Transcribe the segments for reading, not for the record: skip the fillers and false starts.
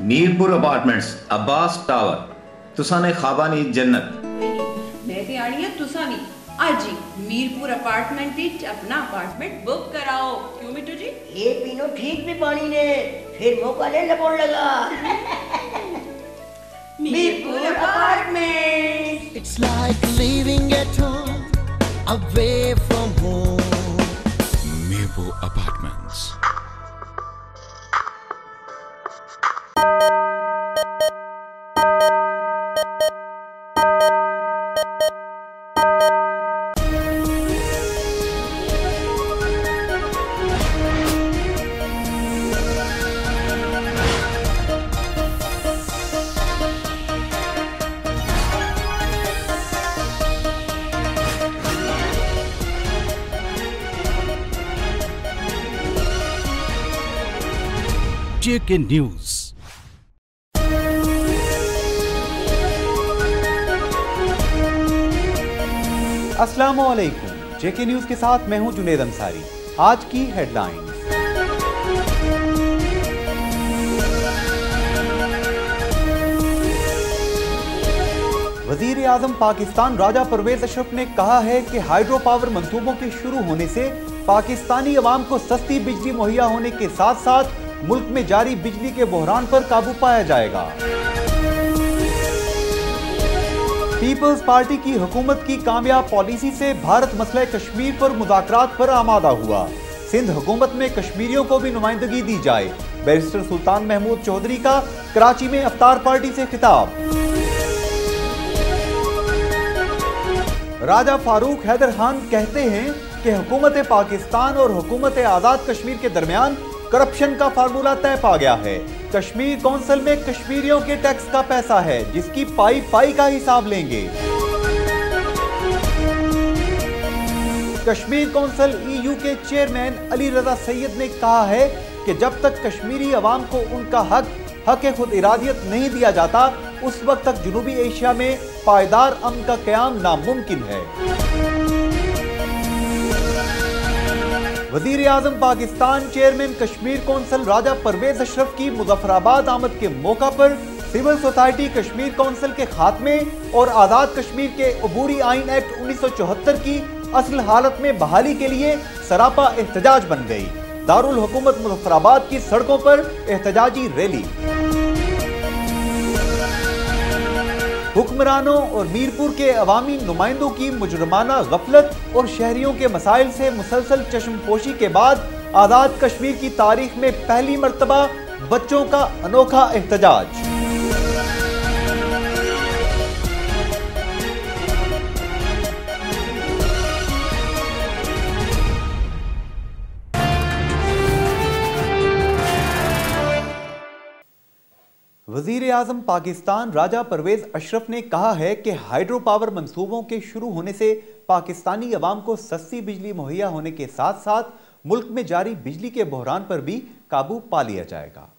Mirpur apartments Abbas tower तुसाने खाबानी जन्नत मैं ते आनी है तुसानी आज ही मीरपुर अपार्टमेंट विच अपना अपार्टमेंट बुक कराओ। क्यों मिट्टू जी? ये पीनो ठीक भी पानी ने फिर मौका ले लगोड़ लगा। Mirpur apartment. It's like living at home, away from home. Mirpur Apartments. JK News। अस्सलाम वालेकुम। जेके न्यूज के साथ मैं हूं जुनेद अंसारी। आज की हेडलाइंस। वजीर आजम पाकिस्तान राजा परवेज अशरफ ने कहा है कि हाइड्रो पावर मंसूबों के शुरू होने से पाकिस्तानी अवाम को सस्ती बिजली मुहैया होने के साथ साथ मुल्क में जारी बिजली के बहरान पर काबू पाया जाएगा। पीपल्स पार्टी की हुकूमत की कामयाब पॉलिसी से भारत मसले कश्मीर पर मुज़ाकरात पर आमादा हुआ। सिंध हुकूमत में कश्मीरियों को भी नुमाइंदगी दी जाए। बैरिस्टर सुल्तान महमूद चौधरी का कराची में अफ्तार पार्टी से खिताब। राजा फारूक हैदर खान कहते हैं कि हुकूमत पाकिस्तान और हुकूमत आज़ाद कश्मीर के दरमियान करप्शन का फार्मूला तय पा गया है। कश्मीर कौंसिल में कश्मीरियों के टैक्स का पैसा है जिसकी पाई पाई का हिसाब लेंगे। कश्मीर कौंसिल EU के चेयरमैन अली रजा सैयद ने कहा है कि जब तक कश्मीरी अवाम को उनका हक खुद इरादियत नहीं दिया जाता उस वक्त तक जनूबी एशिया में पायदार अमन का क़याम नामुमकिन है। वजीर आजम पाकिस्तान चेयरमैन कश्मीर कौंसिल राजा परवेज अशरफ की मुजफ्फराबाद आमद के मौका पर सिविल सोसाइटी कश्मीर कौंसिल के खात्मे और आज़ाद कश्मीर के अबूरी आइन एक्ट 1974 की असल हालत में बहाली के लिए सरापा एहतजाज बन गई। दारुल हुकूमत मुजफ्फराबाद की सड़कों पर एहतजाजी रैली। हुक्मरानों और मीरपुर के अवामी नुमाइंदों की मुजरमाना गफलत और शहरियों के मसाइल से मुसलसल चश्मपोशी के बाद आज़ाद कश्मीर की तारीख में पहली मर्तबा बच्चों का अनोखा एहतजाज। वजीर आजम पाकिस्तान राजा परवेज अशरफ ने कहा है कि हाइड्रो पावर मंसूबों के शुरू होने से पाकिस्तानी अवाम को सस्ती बिजली मुहैया होने के साथ साथ मुल्क में जारी बिजली के बहरान पर भी काबू पा लिया जाएगा।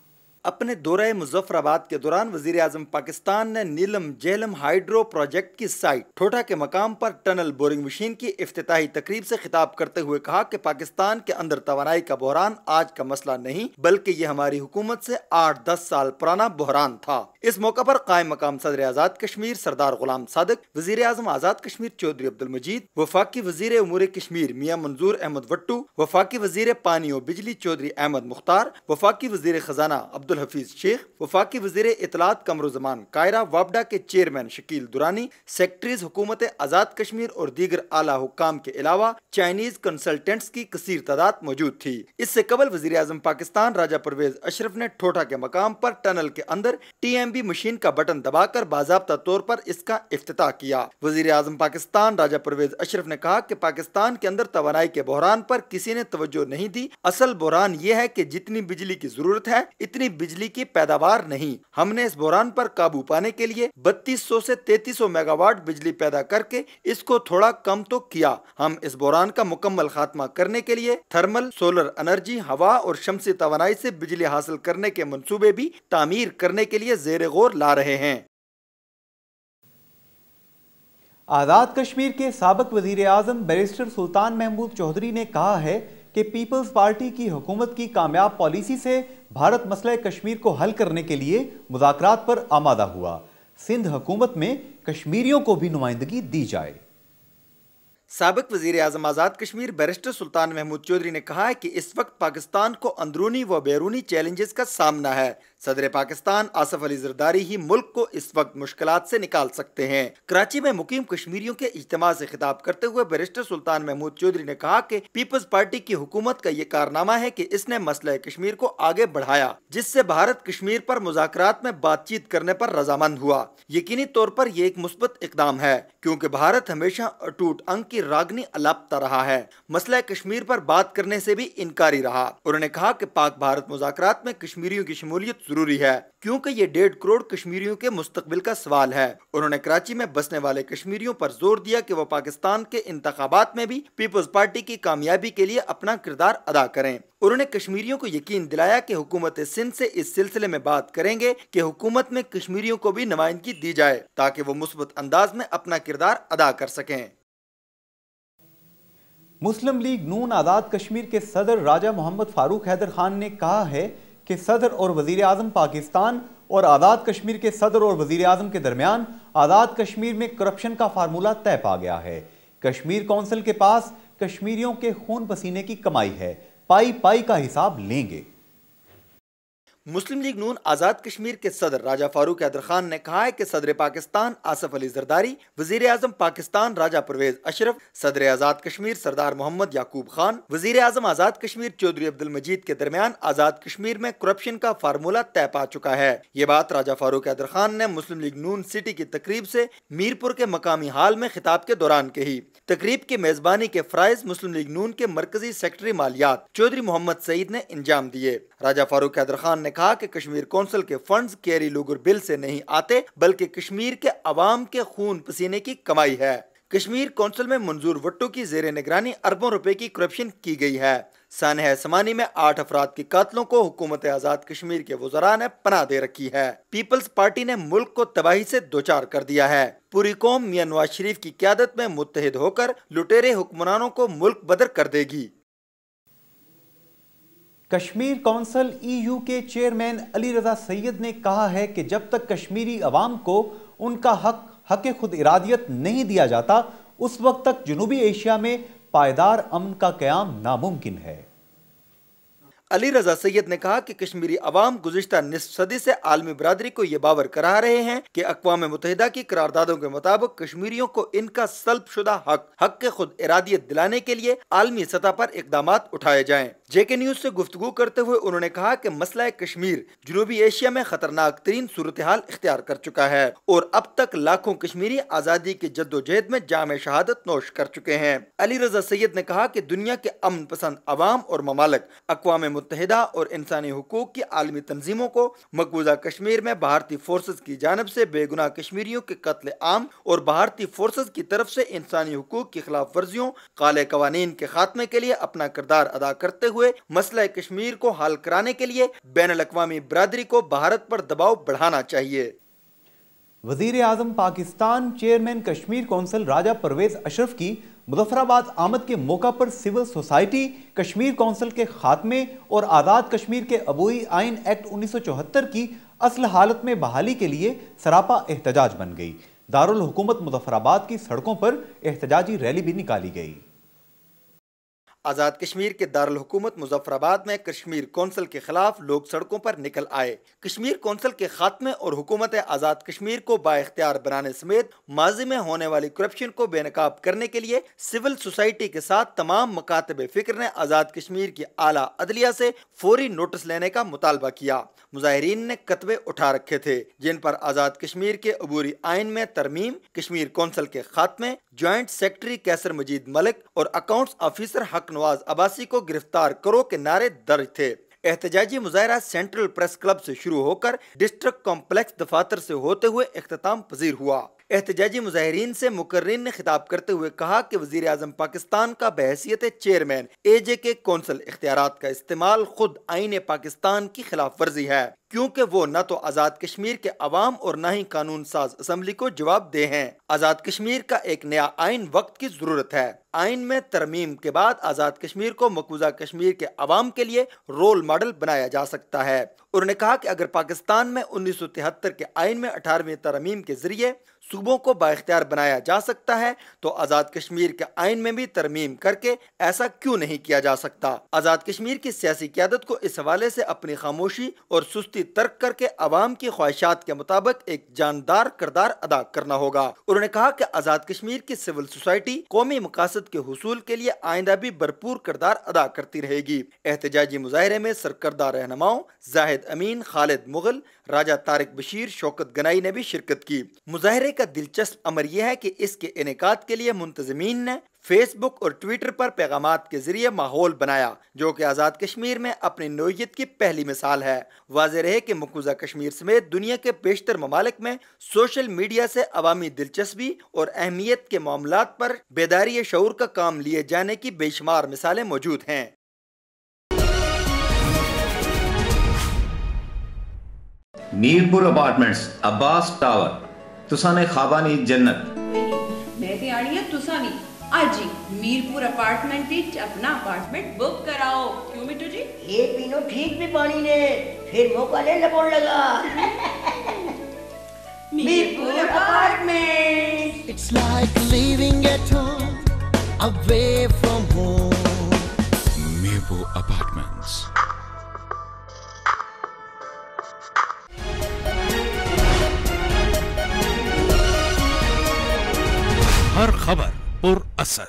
अपने दौरे मुजफ्फराबाद के दौरान वजीर आजम पाकिस्तान ने नीलम जेहलम हाइड्रो प्रोजेक्ट की साइट ठोठा के मकाम पर टनल बोरिंग मशीन की इफ्तिताही तकरीब से खिताब करते हुए कहा कि पाकिस्तान के अंदर तवानाई का बहरान आज का मसला नहीं बल्कि ये हमारी हुकूमत से 8-10 साल पुराना बहरान था। इस मौका पर कायम मकाम सदर आजाद कश्मीर सरदार गुलाम सादिक, वजीर आजम आजाद कश्मीर चौधरी अब्दुल मजीद, वफाकी वजीर उमूर कश्मीर मियां मंजूर अहमद वट्टू, वफाकी वजीर पानी और बिजली चौधरी अहमद मुख्तार, वफाकी वजीर खजाना अब्दुल हफीज शेख, वफाकी वजीर इतलात कमरुज़मान कायरा, वापडा के चेयरमैन शकील दुरानी, सेक्रेटरीज हुकूमत आजाद कश्मीर और दीगर आला हुक्काम के अलावा चाइनीज कंसल्टेंट्स की कसीर तादाद मौजूद थी। इससे कबल वजीर आजम पाकिस्तान राजा परवेज अशरफ ने ठोठा के मकाम पर टनल के अंदर TMB मशीन का बटन दबाकर बाज़ाब्ता तौर पर इसका इफ्तिताह किया। वजीर आजम पाकिस्तान राजा परवेज अशरफ ने कहा कि पाकिस्तान के अंदर तवानाई के बहरान पर किसी ने तवज्जो नहीं दी। असल बहरान ये है कि जितनी बिजली की जरूरत है इतनी बिजली की पैदावार नहीं। हमने इस बहरान पर काबू पाने के लिए 3200 से 3300 मेगावाट बिजली पैदा करके इसको थोड़ा कम तो किया। हम इस बहरान का मुकम्मल खात्मा करने के लिए थर्मल, सोलर एनर्जी, हवा और शमसी तवानाई से बिजली हासिल करने के मंसूबे भी तामीर करने के लिए ज़ेर गौर ला रहे हैं। आज़ाद कश्मीर के साबिक वजीर आजम बैरिस्टर सुल्तान महमूद चौधरी ने कहा है कि पीपल्स पार्टी की हुकूमत की कामयाब पॉलिसी से بھارت مسئلہ کشمیر کو حل کرنے کے لیے مذاکرات پر آمادہ ہوا۔ سندھ حکومت میں کشمیریوں کو بھی نمائندگی دی جائے۔ سابق وزیر اعظم آزاد کشمیر بیرسٹر سلطان محمود چودھری نے کہا ہے کہ اس وقت پاکستان کو اندرونی و بیرونی چیلنجز کا سامنا ہے۔ صدر پاکستان آصف علی زرداری ہی ملک کو اس وقت مشکلات سے نکال سکتے ہیں۔ کراچی میں مقیم کشمیریوں کے اجتماع سے خطاب کرتے ہوئے بیرسٹر سلطان محمود چودھری نے کہا کہ پیپلز پارٹی کی حکومت کا یہ کارنامہ ہے کہ اس نے مسئلہ کشمیر کو آگے بڑھایا، جس سے بھارت کشمیر پر مذاکرات میں بات چیت کرنے پر رضامند ہوا۔ یقینی طور پر یہ ایک مثبت اقدام ہے، کیونکہ بھارت ہمیشہ اٹوٹ انگ کی راگنی الاپتا رہا ہے، مسئلہ کشمیر پر بات کرنے سے بھی انکاری رہا۔ انہوں نے کہا کہ پاک بھارت مذاکرات میں کشمیریوں کی شمولیت ضروری ہے، کیونکہ یہ 1.5 کروڑ کشمیریوں کے مستقبل کا سوال ہے۔ انہوں نے کراچی میں بسنے والے کشمیریوں پر زور دیا کہ وہ پاکستان کے انتخابات میں بھی پیپلز پارٹی کی کامیابی کے لیے اپنا کردار ادا کریں۔ انہوں نے کشمیریوں کو یقین دلایا کہ حکومت سندھ سے اس سلسلے میں بات کریں گے کہ حکومت میں کشمیریوں کو بھی نمائندگی دی جائے تاکہ وہ مثبت انداز میں اپنا کردار ادا کر سکیں۔ مسلم لیگ نون آزاد کشمیر کے صدر راجہ محمد فاروق حیدر خان نے کہا ہے کہ صدر اور وزیر اعظم پاکستان اور آزاد کشمیر کے صدر اور وزیر اعظم کے درمیان آزاد کشمیر میں کرپشن کا فارمولہ طے پا گیا ہے۔ کشمیر کونسل کے پاس کشمیریوں کے خون پسینے کی کمائی ہے، پائی پائی کا حساب لیں گے۔ مسلم لیگ نون آزاد کشمیر کے صدر راجہ فاروق حیدر خان نے کہا ہے کہ صدر پاکستان آصف علی زرداری، وزیر اعظم پاکستان راجہ پرویز اشرف، صدر آزاد کشمیر سردار محمد یعقوب خان، وزیر اعظم آزاد کشمیر چودھری عبد المجید کے درمیان آزاد کشمیر میں کرپشن کا فارمولہ طے پا چکا ہے۔ یہ بات راجہ فاروق حیدر خان نے مسلم لیگ نون سٹی کی تقریب سے میرپور کے مقامی ہال میں خطاب کے دوران کہی۔ تقریب کی میزبانی کے فرائض مسلم لیگ نون کے مرکزی سیکرٹری مالیات چودھری محمد سعید نے انجام دیے۔ راجہ فاروق حیدر خان نے کہا کہ کشمیر کونسل کے فنڈز کیری لوگر بل سے نہیں آتے، بلکہ کشمیر کے عوام کے خون پسینے کی کمائی ہے۔ کشمیر کونسل میں منظور وٹو کی زیر نگرانی اربوں روپے کی کرپشن کی گئی ہے۔ سانحہ سمانی میں 8 افراد کے قاتلوں کو حکومت آزاد کشمیر کے وزراء نے پناہ دے رکھی ہے۔ پیپلز پارٹی نے ملک کو تباہی سے دوچار کر دیا ہے۔ پوری قوم میاں نواز شریف کی قیادت میں متحد ہو کر لٹیرے حکمرانوں کو ملک بدر کر دے گی۔ کشمیر کونسل ای یو کے چیئرمین علی رضا سید نے کہا ہے کہ جب تک کشمیری عوام کو ان کا حق خود ارادیت نہیں دیا جاتا، اس وقت تک جنوبی ایشیا میں پائیدار امن کا قیام ناممکن ہے۔ علی رضا سید نے کہا کہ کشمیری عوام گزشتہ نصف صدی سے عالمی برادری کو یہ باور کرا رہے ہیں کہ اقوام متحدہ کی قراردادوں کے مطابق کشمیریوں کو ان کا سلب شدہ حق خود ارادیت دلانے کے لیے عالمی سطح پر اقدامات اٹھائے جائیں۔ جے کے نیوز سے گفتگو کرتے ہوئے انہوں نے کہا کہ مسئلہ کشمیر جنوبی ایشیا میں خطرناک ترین صورتحال اختیار کر چکا ہے اور اب تک لاکھوں کشمیری آزادی کی جدوجہد میں جام شہادت نوش کر چکے ہیں۔ علی رضا سید نے کہا کہ دنیا کے امن پسند عوام اور ممالک اقوام متحدہ اور انسانی حقوق کی عالمی تنظیموں کو مقبوضہ کشمیر میں بھارتی فورسز کی جانب سے بے گناہ کشمیریوں کے قتل عام اور بھارتی فورسز کی طرف سے انسانی حقوق کی خلاف ورزیوں، کالے قوانین کے خاتمے کے لیے اپنا کردار ادا کرتے ہوئے مسئلہ کشمیر کو حل کرانے کے لیے بین الاقوامی برادری کو بھارت پر دباؤ بڑھانا چاہیے۔ وزیر اعظم پاکستان چیئرمین کشمیر کونسل راجہ پرویز اشرف کی مظفر آباد آمد کے موقع پر سول سوسائٹی کشمیر کونسل کے خاتمے اور آزاد کشمیر کے عبوئی آئین ایکٹ 1974 کی اصل حالت میں بحالی کے لیے سراپا احتجاج بن گئی۔ دارالحکومت مظفر آباد کی سڑکوں پر احتجاجی ریلی بھی نکالی گئی۔ آزاد کشمیر کے دارالحکومت مظفر آباد میں کشمیر کونسل کے خلاف لوگ سڑکوں پر نکل آئے۔ کشمیر کونسل کے خاتمے اور حکومت آزاد کشمیر کو با اختیار بنانے سمیت ماضی میں ہونے والی کرپشن کو بے نقاب کرنے کے لیے سول سوسائٹی کے ساتھ تمام مکاتب فکر نے آزاد کشمیر کی اعلیٰ عدلیہ سے فوری نوٹس لینے کا مطالبہ کیا۔ مظاہرین نے کتبے اٹھا رکھے تھے جن پر آزاد کشمیر کے عبوری آئین میں ترمیم، کشمیر کونسل کے خاتمے، جوائنٹ سیکرٹری کیسر مجید ملک اور اکاؤنٹس آفیسر حق نواز عباسی کو گرفتار کرو کے نعرے درج تھے۔ احتجاجی مظاہرہ سینٹرل پریس کلب سے شروع ہو کر ڈسٹرکٹ کمپلیکس دفاتر سے ہوتے ہوئے اختتام پذیر ہوا۔ احتجاجی مظاہرین سے مقررین نے خطاب کرتے ہوئے کہا کہ وزیر اعظم پاکستان کا بحیثیت چیئرمین AJ کونسل اختیارات کا استعمال خود آئین پاکستان کی خلاف ورزی ہے، کیونکہ وہ نہ تو آزاد کشمیر کے عوام اور نہ ہی قانون ساز اسمبلی کو جواب دہ ہیں۔ آزاد کشمیر کا ایک نیا آئین وقت کی ضرورت ہے۔ آئین میں ترمیم کے بعد آزاد کشمیر کو مقبوضہ کشمیر کے عوام کے لیے رول ماڈل بنایا جا سکتا ہے۔ انہوں نے کہا کہ اگر پاکستان میں 1973 کے آئین میں 18ویں ترمیم کے ذریعے صوبوں کو بااختیار بنایا جا سکتا ہے تو آزاد کشمیر کے آئین میں بھی ترمیم کر کے ایسا کیوں نہیں کیا جا سکتا؟ آزاد کشمیر کی سیاسی قیادت کو اس حوالے سے اپنی خاموشی اور سستی ترک کر کے عوام کی خواہشات کے مطابق ایک جاندار کردار ادا کرنا ہوگا۔ انہوں نے کہا کہ آزاد کشمیر کی سول سوسائٹی قومی مقاصد کے حصول کے لیے آئندہ بھی بھرپور کردار ادا کرتی رہے گی۔ احتجاجی مظاہرے میں سرکردہ رہنماؤں زاہد امین، خالد مغل، راجہ طارق بشیر، شوکت گنائی نے بھی شرکت کی۔ مظاہرے کا دلچسپ امر یہ ہے کہ اس کے انعقاد کے لیے منتظمین نے فیس بک اور ٹویٹر پر پیغامات کے ذریعے ماحول بنایا، جو کہ آزاد کشمیر میں اپنی نوعیت کی پہلی مثال ہے۔ واضح رہے کہ مقبوضہ کشمیر سمیت دنیا کے بیشتر ممالک میں سوشل میڈیا سے عوامی دلچسپی اور اہمیت کے معاملات پر بیداری شعور کا کام لیے جانے کی بے شمار مثالیں موجود ہیں۔ میرپور اپارٹمنٹس عباس ٹاور تساں نے خوابانی جنت میں تے آنی ہے تساں نہیں آج ہی میرپور اپارٹمنٹ وچ اپنا اپارٹمنٹ بک کراؤ۔ کیوں مٹو جی؟ ایک پینو ٹھیک بھی پانی نے پھر موقع لے لگون لگا۔ Mirpur apartment It's like living at home, away from home. Mirpur Apartments. ہر خبر پر اثر۔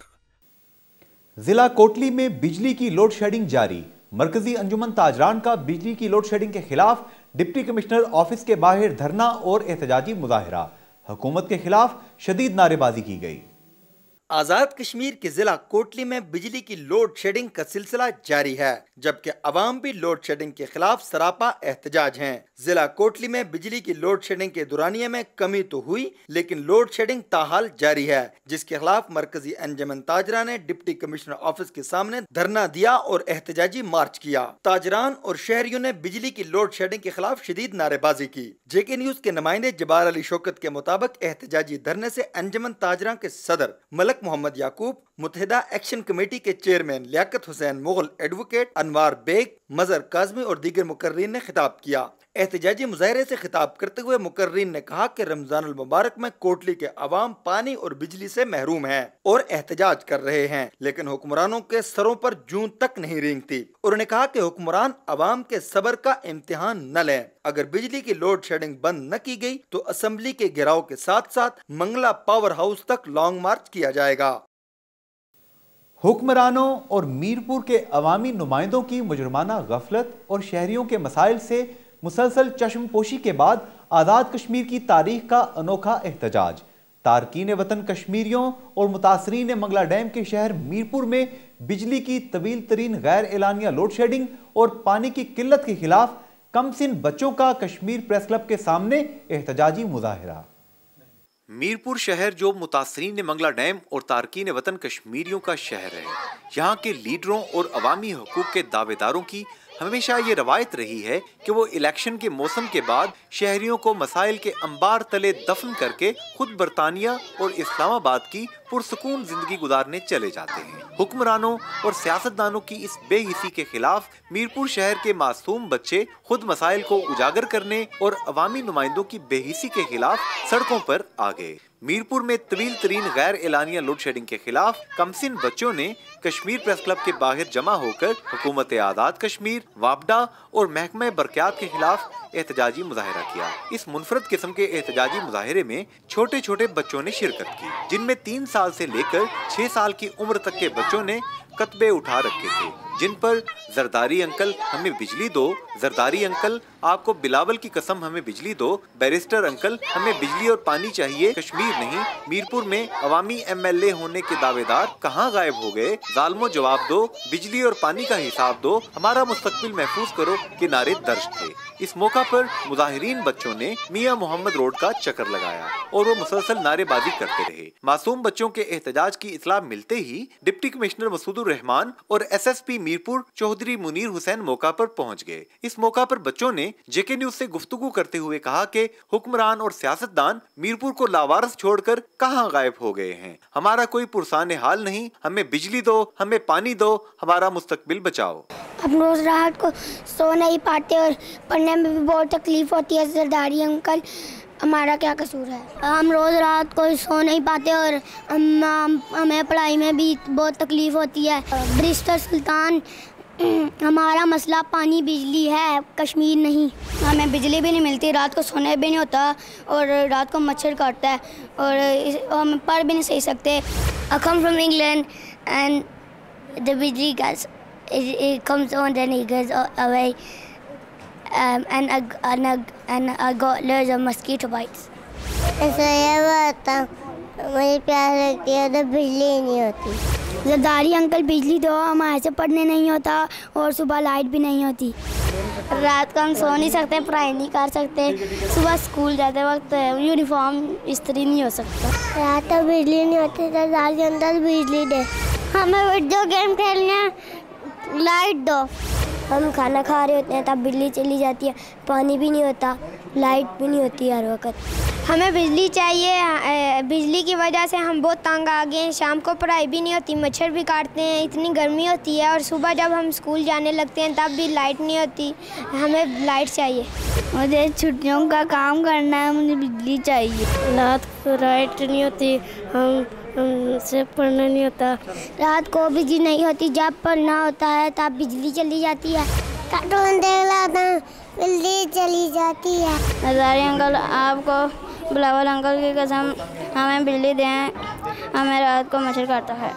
ضلع کوٹلی میں بجلی کی لوڈ شیڈنگ جاری۔ مرکزی انجمن تاجران کا بجلی کی لوڈ شیڈنگ کے خلاف ڈپٹی کمشنر آفس کے باہر دھرنا اور احتجاجی مظاہرہ۔ حکومت کے خلاف شدید نعرے بازی کی گئی۔ آزاد کشمیر کے ضلع کوٹلی میں بجلی کی لوڈ شیڈنگ کا سلسلہ جاری ہے، جبکہ عوام بھی لوڈ شیڈنگ کے خلاف سراپا احتجاج ہیں۔ ضلع کوٹلی میں بجلی کی لوڈ شیڈنگ کے دورانیے میں کمی تو ہوئی، لیکن لوڈ شیڈنگ تاحال جاری ہے، جس کے خلاف مرکزی انجمن تاجران نے ڈپٹی کمشنر آفس کے سامنے دھرنا دیا اور احتجاجی مارچ کیا۔ تاجران اور شہریوں نے بجلی کی لوڈ شیڈنگ کے خلاف شدید نعرے بازی کی۔ JK نیوز کے نمائندے جبار علی شوکت کے مطابق احتجاجی دھرنے سے انجمن تاجران کے صدر ملک محمد یعقوب، متحدہ ایکشن کمیٹی کے چیئرمین لیاقت حسین مغل، ایڈوکیٹ انوار بیگ، مظہر کاظمی اور دیگر مقررین نے خطاب کیا۔ احتجاجی مظاہرے سے خطاب کرتے ہوئے مقررین نے کہا کہ رمضان المبارک میں کوٹلی کے عوام پانی اور بجلی سے محروم ہیں اور احتجاج کر رہے ہیں، لیکن حکمرانوں کے سروں پر جون تک نہیں رینگتی۔ انہوں نے کہا کہ حکمران عوام کے صبر کا امتحان نہ لیں۔ اگر بجلی کی لوڈ شیڈنگ بند نہ کی گئی تو اسمبلی کے گھیراؤ کے ساتھ ساتھ منگلا پاور ہاؤس تک لانگ مارچ کیا جائے گا۔ حکمرانوں اور میرپور کے عوامی نمائندوں کی مجرمانہ غفلت اور شہریوں کے مسائل سے مسلسل چشم پوشی کے بعد آزاد کشمیر کی تاریخ کا انوکھا احتجاج۔ تارکین وطن کشمیریوں اور متاثرین منگلا ڈیم کے شہر میرپور میں بجلی کی طویل ترین غیر اعلانیہ لوڈ شیڈنگ اور پانی کی قلت کے خلاف کم سن بچوں کا کشمیر پریس کلب کے سامنے احتجاجی مظاہرہ۔ میرپور شہر جو متاثرین منگلا ڈیم اور تارکین وطن کشمیریوں کا شہر ہے، یہاں کے لیڈروں اور عوامی حقوق کے دعوے داروں کی ہمیشہ یہ روایت رہی ہے کہ وہ الیکشن کے موسم کے بعد شہریوں کو مسائل کے انبار تلے دفن کر کے خود برطانیہ اور اسلام آباد کی پرسکون زندگی گزارنے چلے جاتے ہیں۔ حکمرانوں اور سیاستدانوں کی اس بے حسی کے خلاف میرپور شہر کے معصوم بچے خود مسائل کو اجاگر کرنے اور عوامی نمائندوں کی بے حسی کے خلاف سڑکوں پر آ گئے۔ میرپور میں طویل ترین غیر اعلانیہ لوڈ شیڈنگ کے خلاف کمسن بچوں نے کشمیر پریس کلب کے باہر جمع ہو کر حکومت آزاد کشمیر، واپڈا اور محکمہ برقیات کے خلاف احتجاجی مظاہرہ کیا۔ اس منفرد قسم کے احتجاجی مظاہرے میں چھوٹے چھوٹے بچوں نے شرکت کی، جن میں 3 سال سے لے کر 6 سال کی عمر تک کے بچوں نے کتبے اٹھا رکھے تھے۔ जिन पर जरदारी अंकल हमें बिजली दो, जरदारी अंकल आपको बिलावल की कसम हमें बिजली दो, बैरिस्टर अंकल हमें बिजली और पानी चाहिए, कश्मीर नहीं मीरपुर में अवामी MLA होने के दावेदार कहाँ गायब हो गए, जालमो जवाब दो, बिजली और पानी का हिसाब दो, हमारा मुस्तकबिल महफूज करो के नारे दर्ज थे। इस मौका पर मुजाहिरीन बच्चों ने मियां मोहम्मद रोड का चक्कर लगाया और वो मुसलसल नारेबाजी करते रहे। मासूम बच्चों के एहतजाज की इत्तला मिलते ही डिप्टी कमिश्नर मसूदुर रहमान और SSP मीरपुर चौधरी मुनीर हुसैन मौका पर पहुंच गए। इस मौका पर बच्चों ने JK न्यूज से गुफ्तगू करते हुए कहा कि हुक्मरान और सियासतदान मीरपुर को लावारस छोड़कर कहां गायब हो गए हैं। हमारा कोई पुरसाने हाल नहीं, हमें बिजली दो, हमें पानी दो, हमारा मुस्तकबिल बचाओ। हम रोज रात को सो नहीं पाते और पढ़ने में भी बहुत तकलीफ होती है। जरदारी अंकल हमारा क्या कसूर है? हम रोज रात को सो नहीं पाते और हमें पढ़ाई में भी बहुत तकलीफ होती है। बैरिस्टर सुल्तान हमारा मसला पानी बिजली है, कश्मीर नहीं। हमें बिजली भी नहीं मिलती, रात को सोने भी नहीं होता और रात को मच्छर काटता है और हम पढ़ भी नहीं सही सकते। I come from England and the बिजली gas it comes on then it goes away and I got loads of mosquito bites. ऐसा ये बात है, मुझे प्यास लगती है तो बिजली नहीं होती। जरदारी अंकल बिजली दो, हमारे से पढ़ने नहीं होता और सुबह लाइट भी नहीं होती। रात को हम सो नहीं सकते, पढ़ाई नहीं कर सकते, सुबह स्कूल जाते वक्त यूनिफॉर्म इस्त्री नहीं हो सकता। रात को बिजली नहीं होती, जरदारी अंकल बिजली दे, हमें वीडियो गेम खेलने लाइट दो। हम खाना खा रहे होते हैं तब बिजली चली जाती है, पानी भी नहीं होता, लाइट भी नहीं होती हर वक्त। हमें बिजली चाहिए, बिजली की वजह से हम बहुत तंग आ गए हैं। शाम को पढ़ाई भी नहीं होती, मच्छर भी काटते हैं, इतनी गर्मी होती है और सुबह जब हम स्कूल जाने लगते हैं तब भी लाइट नहीं होती। हमें लाइट चाहिए। मुझे छुट्टियों का काम करना है, मुझे बिजली चाहिए। रात को लाइट नहीं होती, हमसे पढ़ना नहीं होता। रात को बिजली नहीं होती, जब पढ़ना होता है तब बिजली चली जाती है। कार्टून देख लाता हूँ, बिजली चली जाती है। जरदारी अंकल आपको बिलावल अंकल की कसम हमें बिजली दें, हमें रात को मच्छर काटता है।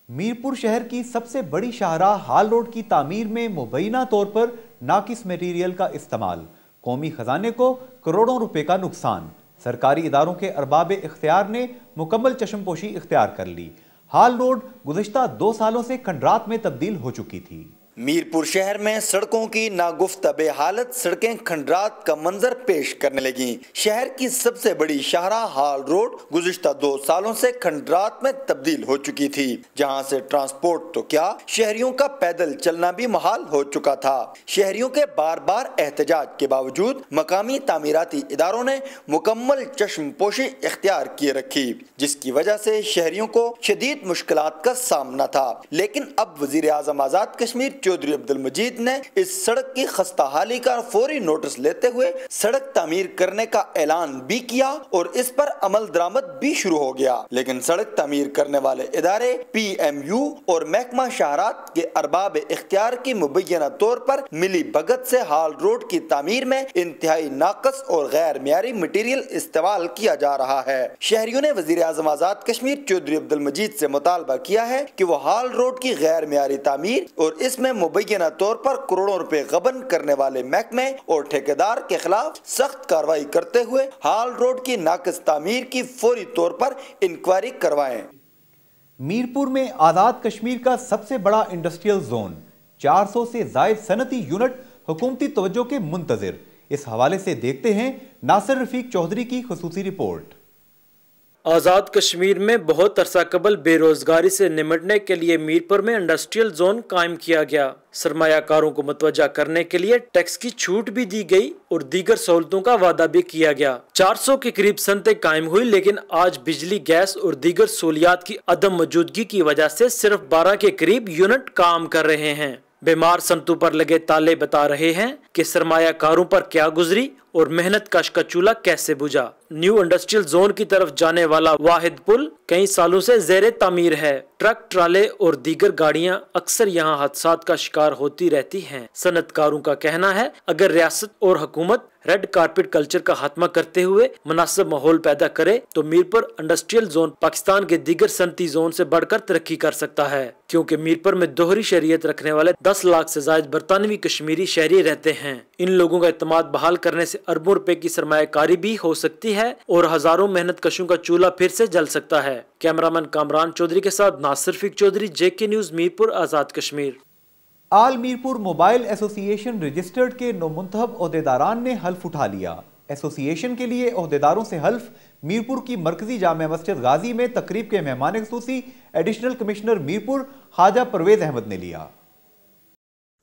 मीरपुर शहर की सबसे बड़ी शाहराह हाल रोड की तामीर में मुबैना तौर पर नाकिस मटीरियल का इस्तेमाल, कौमी खजाने को करोड़ों रुपए का नुकसान। सरकारी इदारों के अरबाब इख्तियार ने मुकम्मल चश्मपोशी इख्तियार कर ली। हाल रोड गुज़िश्ता 2 सालों से खंडरात में तब्दील हो चुकी थी। मीरपुर शहर में सड़कों की नागुफ्तबे हालत, सड़कें खंडरात का मंजर पेश करने लगी। शहर की सबसे बड़ी शाहराह हाल रोड गुज़िश्ता 2 सालों से खंडरात में तब्दील हो चुकी थी, जहां से ट्रांसपोर्ट तो क्या शहरियों का पैदल चलना भी मुहाल हो चुका था। शहरियों के बार बार एहतजाज के बावजूद मकामी तामीराती इदारों ने मुकम्मल चश्मपोशी इख्तियार किए रखी, जिसकी वजह से शहरियों को शदीद मुश्किलात का सामना था। लेकिन अब वजीर आज़म आज़ाद कश्मीर चौधरी अब्दुल मजीद ने इस सड़क की खस्ता हाली का फौरी नोटिस लेते हुए सड़क तामीर करने का ऐलान भी किया और इस पर अमल दरामद भी शुरू हो गया। लेकिन सड़क तामीर करने वाले इदारे PMU और महकमा शाहरात के अरबाब इख्तियार की मुबैना तौर पर मिली भगत से हाल रोड की तामीर में इंतहाई नाकस और गैर मियारी मटीरियल इस्तेमाल किया जा रहा है। शहरियों ने वजीर आज़म आज़ाद कश्मीर चौधरी अब्दुल मजीद से मुतालबा किया है कि वो हाल रोड की गैर मियारी तामीर और इसमें मुबैना तौर पर करोड़ों रुपए गबन करने वाले महकमे और ठेकेदार के खिलाफ सख्त कार्रवाई करते हुए हाल रोड की नाकिस तामीर की फौरी तौर पर इंक्वायरी करवाएं। मीरपुर में आजाद कश्मीर का सबसे बड़ा इंडस्ट्रियल जोन, 400 से जायद सनती यूनिट हुकूमती तवज्जो के मुंतजिर। इस हवाले से देखते हैं नासिर रफीक चौधरी की खुसूसी रिपोर्ट। आज़ाद कश्मीर में बहुत अरसा कबल बेरोजगारी से निमटने के लिए मीरपुर में इंडस्ट्रियल जोन कायम किया गया। सरमायाकारों को मुतवज्जा करने के लिए टैक्स की छूट भी दी गई और दीगर सहूलतों का वादा भी किया गया। 400 के करीब सनतें कायम हुई, लेकिन आज बिजली, गैस और दीगर सहूलियात की अदम मौजूदगी की वजह से सिर्फ 12 के करीब यूनिट काम कर रहे हैं। बीमार सनतों पर लगे ताले बता रहे हैं कि सरमायाकारों पर क्या गुजरी और मेहनत कश का चूल्हा कैसे बुझा। न्यू इंडस्ट्रियल जोन की तरफ जाने वाला वाहिद पुल कई सालों से ज़ेरे तामीर है। ट्रक, ट्राले और दीगर गाड़ियां अक्सर यहां हादसात का शिकार होती रहती हैं। सनतकारों का कहना है अगर रियासत और हुकूमत रेड कारपेट कल्चर का खात्मा करते हुए मुनासिब माहौल पैदा करे तो मीरपुर इंडस्ट्रियल जोन पाकिस्तान के दीगर सनती जोन से बढ़कर तरक्की कर सकता है, क्योंकि मीरपुर में दोहरी शरीयत रखने वाले 10 लाख से ज्यादा बरतानवी कश्मीरी शहरी रहते हैं। इन लोगों का एतमाद बहाल करने से अरबों रुपए की सरमायाकारी भी हो सकती है और हजारों मेहनत कशों का चूल्हा फिर से जल सकता है। कैमरामैन कामरान चौधरी के साथ नासिर फिक चौधरी, JK न्यूज, मीरपुर, आजाद कश्मीर। आल मीरपुर मोबाइल एसोसिएशन रजिस्टर्ड के नौमुंतखब ओहदेदारान ने हल्फ उठा लिया। एसोसिएशन के लिए ओहदेदारों से हल्फ मीरपुर की मरकजी जामे मस्जिद गाजी में तकरीब के मेहमान खुसूसी एडिशनल कमिश्नर मीरपुर ख्वाजा परवेज अहमद ने लिया।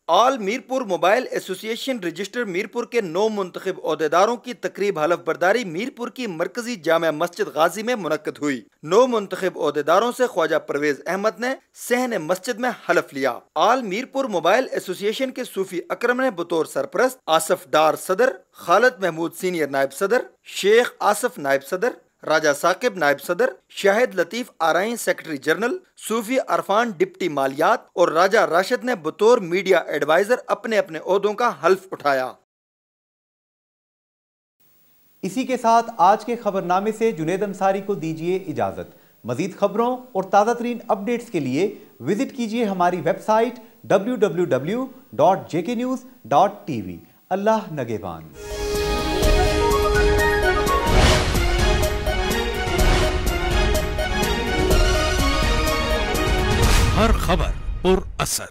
All Mirpur mobile association register Mirpur के 9 मुंतखब ओहदेदारों की तकरीब हलफ बर्दारी मीरपुर की मरकजी जामे मस्जिद गाजी में मुनक्कद हुई। 9 मुंतखब ओहदेदारों से ख्वाजा परवेज अहमद ने सहन मस्जिद में हलफ लिया। ऑल मीरपुर मोबाइल एसोसिएशन के सूफी अकरम ने बतौर सरपरस्त, आसफ डार सदर, खालिद महमूद सीनियर नायब सदर, शेख आसफ नायब सदर, राजा साकिब नायब सदर, Shahid Latif RI secretary general, Sufi Irfan deputy मालियात और राजा राशिद ने बतौर मीडिया एडवाइजर अपने अपने ओहदों का हल्फ उठाया। इसी के साथ आज के खबरनामे से जुनेद अंसारी को दीजिए इजाजत। मजीद खबरों और ताज़ा तरीन अपडेट्स के लिए विजिट कीजिए हमारी वेबसाइट www.jknews.tv। अल्लाह नगेबान। हर खबर पुर असर।